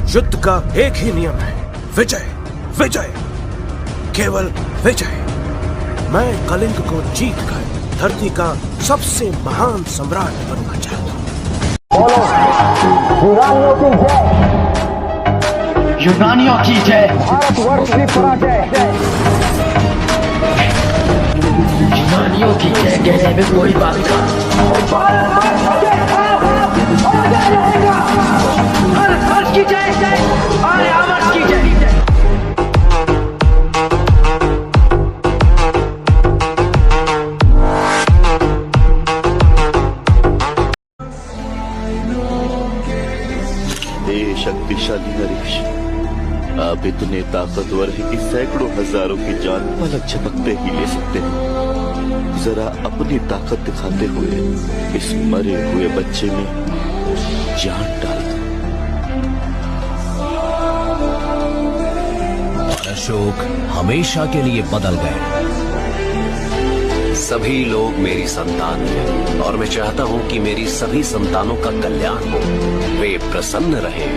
युद्ध का एक ही नियम है, विजय, विजय, केवल विजय। मैं कलिंग को जीतकर धरती का सबसे महान सम्राट बनना चाहता हूँ। यूनानियों की जय, भारतवर्ष की पराजय। यूनानियों की जय कहने में कोई बात नहीं। भारत की जय, अरे अमर की जय। शक्तिशाली नरेश, आप इतने ताकतवर हैं कि सैकड़ों हजारों की जान पलक झपकते ही ले सकते हैं। जरा अपनी ताकत दिखाते हुए इस मरे हुए बच्चे में जान डाल दो। और अशोक हमेशा के लिए बदल गए। सभी लोग मेरी संतान हैं और मैं चाहता हूं कि मेरी सभी संतानों का कल्याण हो, वे प्रसन्न रहें।